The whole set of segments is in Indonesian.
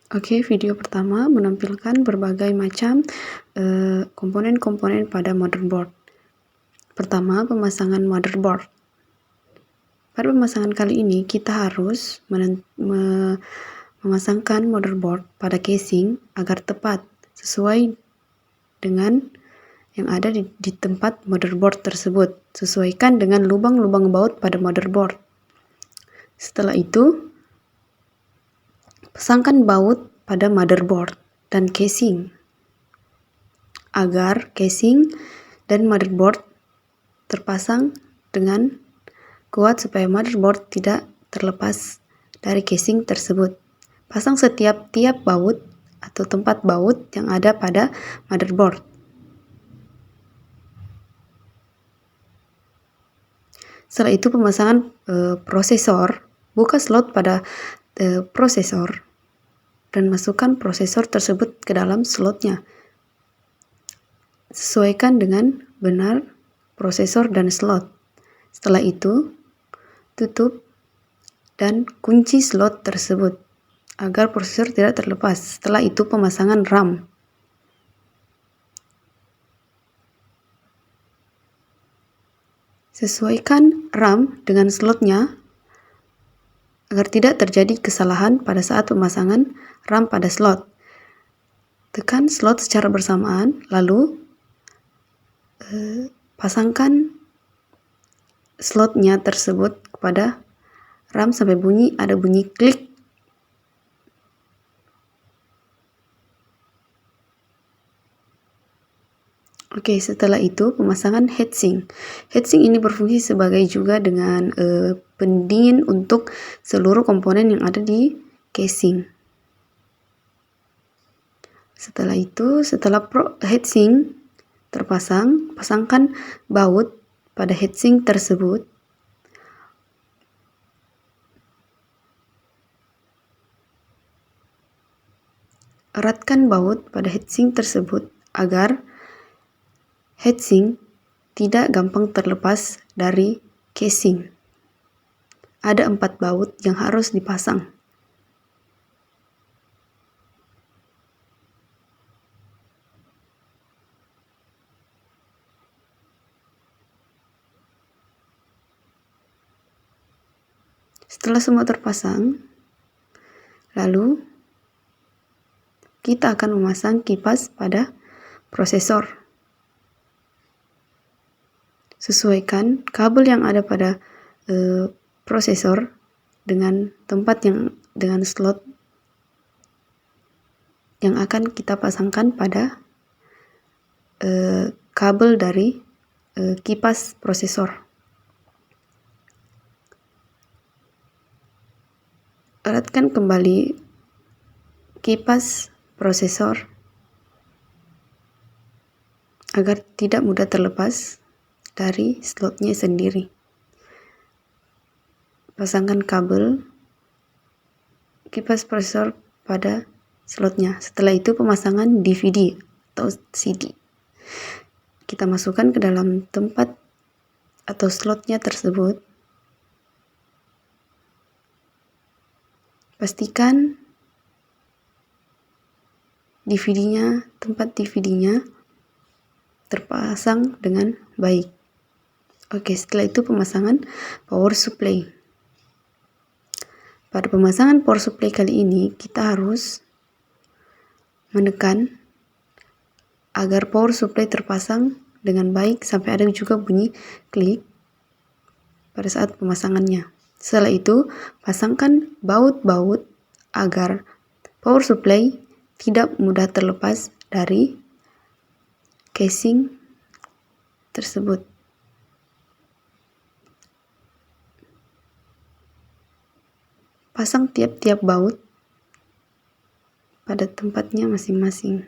Oke, video pertama menampilkan berbagai macam komponen-komponen pada motherboard. Pertama, pemasangan motherboard. Pada pemasangan kali ini, kita harus memasangkan motherboard pada casing agar tepat sesuai dengan yang ada di tempat motherboard tersebut. Sesuaikan dengan lubang-lubang baut pada motherboard. Setelah itu, pasangkan baut pada motherboard dan casing agar casing dan motherboard terpasang dengan kuat supaya motherboard tidak terlepas dari casing tersebut. Pasang setiap baut atau tempat baut yang ada pada motherboard. Setelah itu pemasangan prosesor. Buka slot pada prosesor dan masukkan prosesor tersebut ke dalam slotnya. Sesuaikan dengan benar prosesor dan slot. Setelah itu, tutup dan kunci slot tersebut agar prosesor tidak terlepas. Setelah itu pemasangan RAM. Sesuaikan RAM dengan slotnya agar tidak terjadi kesalahan pada saat pemasangan RAM pada slot. Tekan slot secara bersamaan, lalu pasangkan slotnya tersebut kepada RAM sampai ada bunyi klik. Oke, setelah itu pemasangan heatsink. Heatsink ini berfungsi sebagai juga dengan pendingin untuk seluruh komponen yang ada di casing. Setelah itu, setelah heatsink terpasang, pasangkan baut pada heatsink tersebut. Eratkan baut pada heatsink tersebut agar heatsink tidak gampang terlepas dari casing. Ada 4 baut yang harus dipasang. Setelah semua terpasang, lalu kita akan memasang kipas pada prosesor. Sesuaikan kabel yang ada pada prosesor dengan tempat dengan slot yang akan kita pasangkan pada kabel dari kipas prosesor. Eratkan kembali kipas prosesor agar tidak mudah terlepas dari slotnya sendiri. Pasangkan kabel kipas prosesor pada slotnya. Setelah itu pemasangan DVD atau CD. Kita masukkan ke dalam tempat atau slotnya tersebut. Pastikan tempat DVD-nya terpasang dengan baik. Oke, setelah itu pemasangan power supply. Pada pemasangan power supply kali ini, kita harus menekan agar power supply terpasang dengan baik sampai ada juga bunyi klik pada saat pemasangannya. Setelah itu, pasangkan baut-baut agar power supply tidak mudah terlepas dari casing tersebut. Pasang tiap-tiap baut pada tempatnya masing-masing.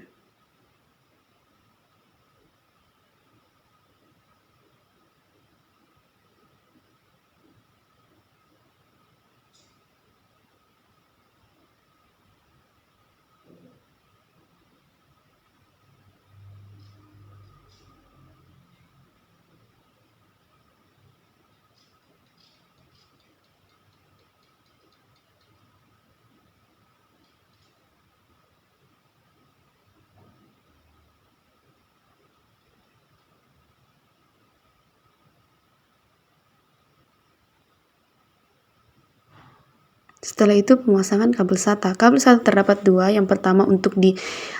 Setelah itu pemasangan kabel SATA. Kabel SATA terdapat dua, yang pertama untuk di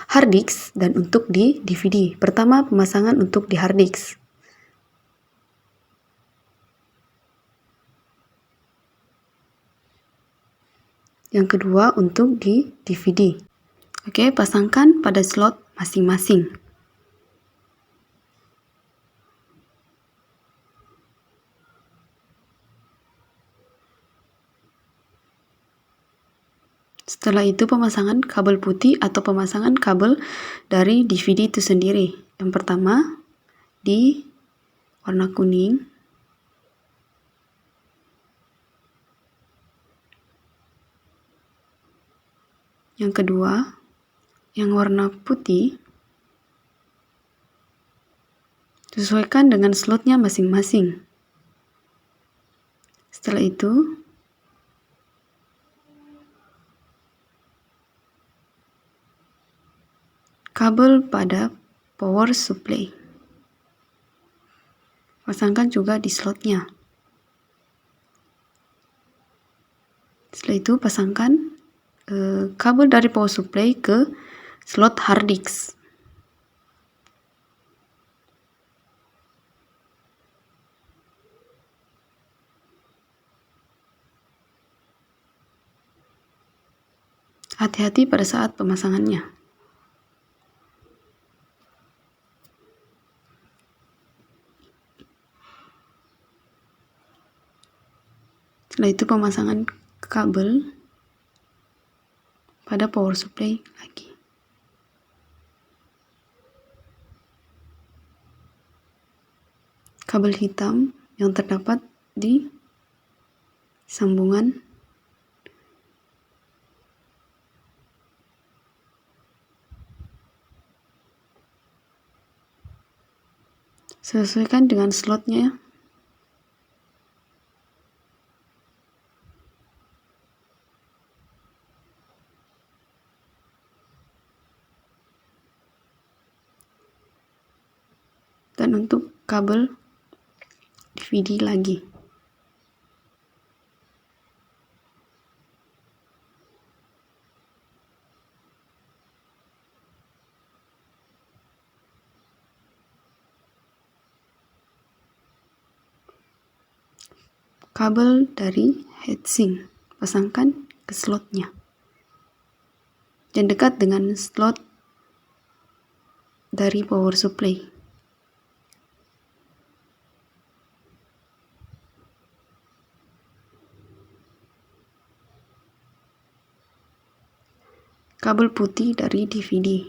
hard disk dan untuk di DVD. Pertama, pemasangan untuk di hard disk. Yang kedua untuk di DVD. Oke, pasangkan pada slot masing-masing. Setelah itu pemasangan kabel putih atau pemasangan kabel dari DVD itu sendiri. Yang pertama di warna kuning. Yang kedua yang warna putih. Sesuaikan dengan slotnya masing-masing. Setelah itu kabel pada power supply. Pasangkan juga di slotnya. Setelah itu pasangkan kabel dari power supply ke slot hard disk. Hati-hati pada saat pemasangannya. Setelah itu pemasangan kabel pada power supply lagi. Kabel hitam yang terdapat di sambungan sesuaikan dengan slotnya. Dan untuk kabel DVD lagi. Kabel dari heatsink pasangkan ke slotnya. Dan dekat dengan slot dari power supply. Kabel putih dari DVD.